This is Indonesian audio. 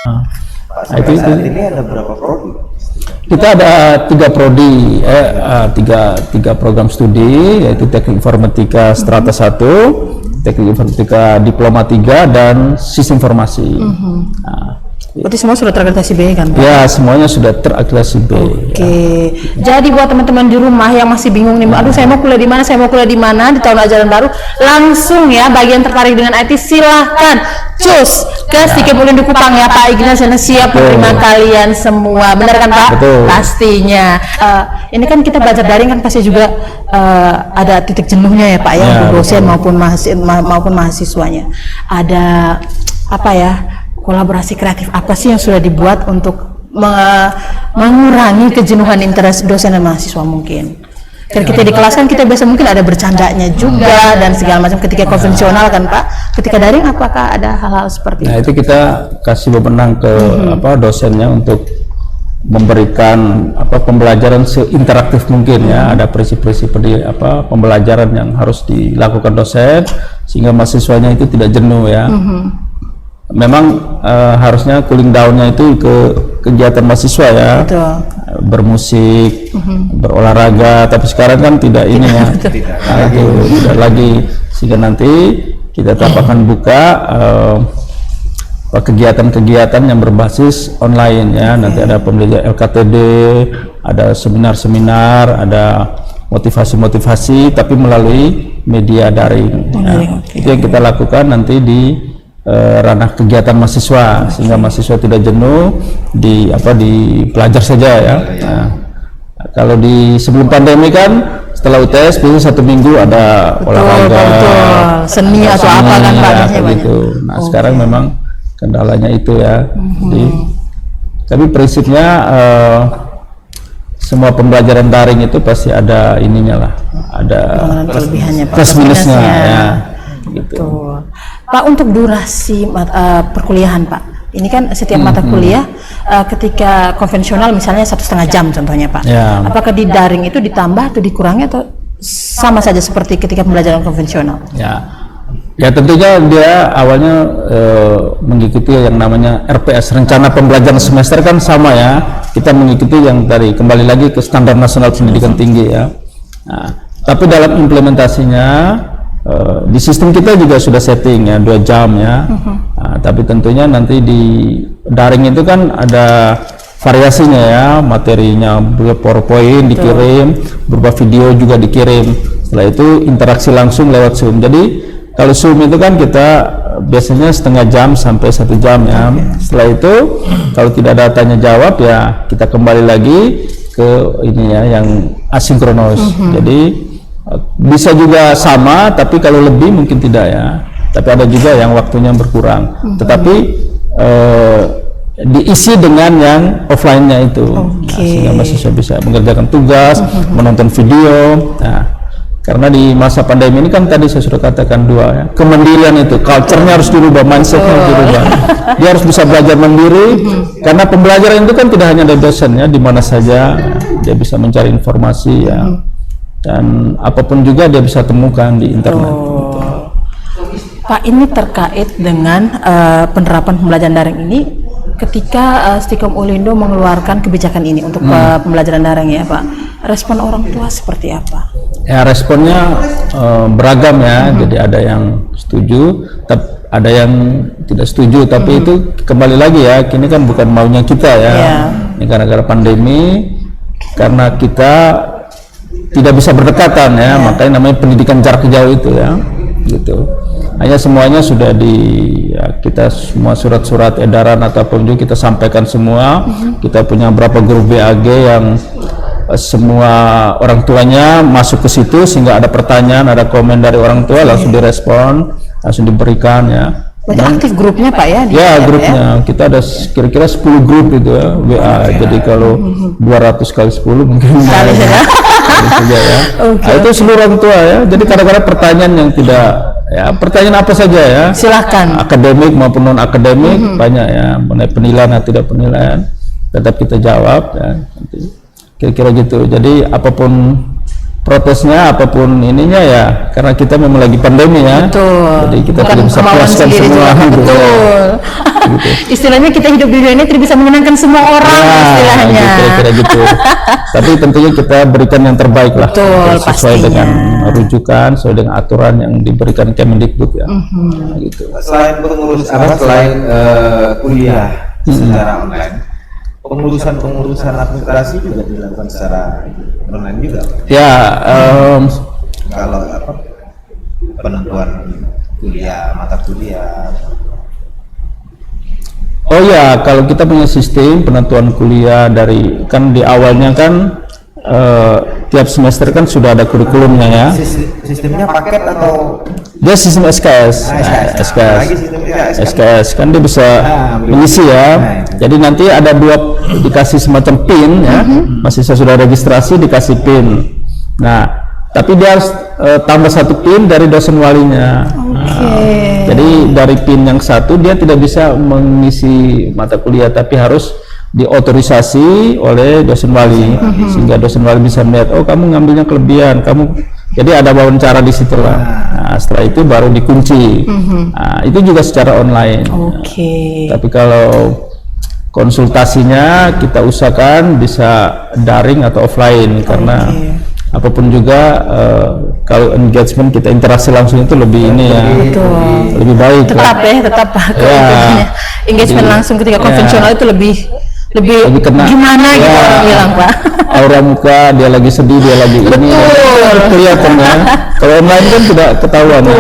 Nah, itu. Ini ada berapa prodi? Kita ada 3 prodi, tiga program studi, yaitu Teknik Informatika Strata 1, Teknik Informatika Diploma 3, dan Sistem Informasi. Nah, berarti semua sudah terakreditasi B kan Pak? ya, semuanya sudah terakreditasi B. Oke. Jadi buat teman-teman di rumah yang masih bingung nih, aduh saya mau kuliah di mana, saya mau kuliah di mana di tahun ajaran baru, langsung ya bagi yang tertarik dengan IT silahkan cus ke Stikem Ulindo Kupang ya Pak Ignas, siap menerima kalian semua, benar kan Pak? Betul. Pastinya. Ini kan kita belajar daring kan pasti juga ada titik jenuhnya ya Pak ya, untuk dosen maupun mahasiswanya. Ada apa ya? Kolaborasi kreatif apa sih yang sudah dibuat untuk mengurangi kejenuhan interest dosen dan mahasiswa mungkin? Dan kita di kelas kan kita biasa mungkin ada bercandanya juga dan segala macam ketika konvensional kan Pak. Ketika daring apakah ada hal-hal seperti Nah, itu kita kasih wewenang ke dosennya untuk memberikan pembelajaran seinteraktif mungkin ya. Ada prinsip-prinsip pembelajaran yang harus dilakukan dosen sehingga mahasiswanya itu tidak jenuh ya. Memang harusnya cooling down-nya itu ke kegiatan mahasiswa ya. Betul. Bermusik, berolahraga, tapi sekarang kan tidak ini ya. Tidak lagi, sehingga nanti kita akan buka kegiatan-kegiatan yang berbasis online ya. Nanti ada pembelajaran LKTD, ada seminar-seminar, ada motivasi-motivasi tapi melalui media daring. Itu yang kita lakukan nanti di ranah kegiatan mahasiswa sehingga mahasiswa tidak jenuh di pelajar saja ya. Nah, kalau di sebelum pandemi kan setelah UTS biasanya 1 minggu ada olahraga, seni atau apa kan Pak ya, gitu. Nah sekarang memang kendalanya itu ya. Jadi, tapi prinsipnya semua pembelajaran daring itu pasti ada ininya lah, ada kelebihannya Pak, plus minusnya ya. Gitu. Pak, untuk durasi perkuliahan Pak, ini kan setiap mata kuliah ketika konvensional misalnya 1,5 jam contohnya Pak, apakah di daring itu ditambah atau dikurangi atau sama saja seperti ketika pembelajaran konvensional? Ya tentunya dia awalnya mengikuti yang namanya RPS, rencana pembelajaran semester kan sama ya, kita mengikuti yang tadi kembali lagi ke standar nasional pendidikan tinggi ya. Nah, tapi dalam implementasinya di sistem kita juga sudah setting ya 2 jam ya. Nah, tapi tentunya nanti di daring itu kan ada variasinya ya, materinya berupa PowerPoint dikirim, berupa video juga dikirim. Setelah itu interaksi langsung lewat Zoom. Jadi kalau Zoom itu kan kita biasanya 1/2 jam sampai 1 jam ya. Setelah itu kalau tidak ada tanya jawab ya kita kembali lagi ke ini ya yang asinkronus. Jadi bisa juga sama, tapi kalau lebih mungkin tidak ya. Tapi ada juga yang waktunya berkurang. Tetapi diisi dengan yang offline-nya itu, sehingga mahasiswa bisa mengerjakan tugas, menonton video. Nah, karena di masa pandemi ini kan tadi saya sudah katakan 2 ya, kemandirian itu, culture-nya harus dirubah, mindset-nya dirubah. Dia harus bisa belajar mandiri, karena pembelajaran itu kan tidak hanya dari dosen ya, di mana saja dia bisa mencari informasi ya. Dan apapun juga dia bisa temukan di internet. Pak, ini terkait dengan penerapan pembelajaran daring ini ketika Stikem Ulindo mengeluarkan kebijakan ini untuk pembelajaran daring ya Pak, respon orang tua seperti apa? Ya responnya beragam ya, jadi ada yang setuju, ada yang tidak setuju, tapi itu kembali lagi ya, kini kan bukan maunya kita ya. Ini gara-gara pandemi, karena kita tidak bisa berdekatan ya, makanya namanya pendidikan jarak jauh itu ya, gitu. Hanya semuanya sudah kita semua surat-surat edaran ataupun juga kita sampaikan semua. Kita punya berapa grup BAG yang semua orang tuanya masuk ke situ, sehingga ada pertanyaan, ada komen dari orang tua langsung direspon, langsung diberikan ya. Aktif grupnya Pak ya? Ya grupnya ya? Kita ada kira-kira 10 grup itu ya WA. Jadi kalau 200 kali 10 mungkin saja ya. Nah, itu seluruh orang tua ya. Jadi kadang-kadang pertanyaan yang tidak ya, pertanyaan apa saja ya, silahkan, akademik maupun non akademik banyak ya, mengenai penilaian atau tidak penilaian tetap kita jawab ya. Kira-kira gitu. Jadi apapun protesnya apapun ininya ya, karena kita memang lagi pandemi ya. Betul. Jadi kita Bukan tidak bisa kemauan puaskan sendiri semua juga. gitu. Betul. Gitu. Istilahnya kita hidup di dunia ini tidak bisa menyenangkan semua orang istilahnya. Kira-kira gitu. Tapi tentunya kita berikan yang terbaik lah. Betul, sesuai pastinya. dengan rujukan, sesuai dengan aturan yang diberikan Kemendikbud ya. Nah, gitu. Selain kuliah secara online, pengurusan administrasi juga dilakukan secara online juga. Ya, Kalau penentuan kuliah, mata kuliah. oh ya, kalau kita punya sistem penentuan kuliah dari kan di awalnya kan tiap semester kan sudah ada kurikulumnya ya. Sistemnya paket atau Dia sistem SKS. SKS. Lagi sistem tidak SKS kan dia bisa mengisi ya. Jadi nanti ada dikasih semacam PIN ya. Mahasiswa sudah registrasi dikasih PIN. Nah, tapi dia harus tambah satu PIN dari dosen walinya. Nah, jadi dari PIN yang satu dia tidak bisa mengisi mata kuliah, tapi harus diotorisasi oleh dosen wali, sehingga dosen wali bisa melihat, oh kamu ngambilnya kelebihan, kamu, jadi ada wawancara di situ lah. Nah, setelah itu baru dikunci. Nah, itu juga secara online. Oke. Tapi kalau konsultasinya kita usahakan bisa daring atau offline, karena apapun juga kalau engagement kita interaksi langsung itu lebih ini ya, lebih baik Tetap lah. ya, tetap Ya. engagement Jadi, langsung ketika ya. konvensional itu lebih Lebih kena, gimana gitu ya, orang bilang, Pak. aura muka dia lagi sedih, dia lagi ini Betul. kelihatan ya. Kalau online kan tidak ketahuan ya.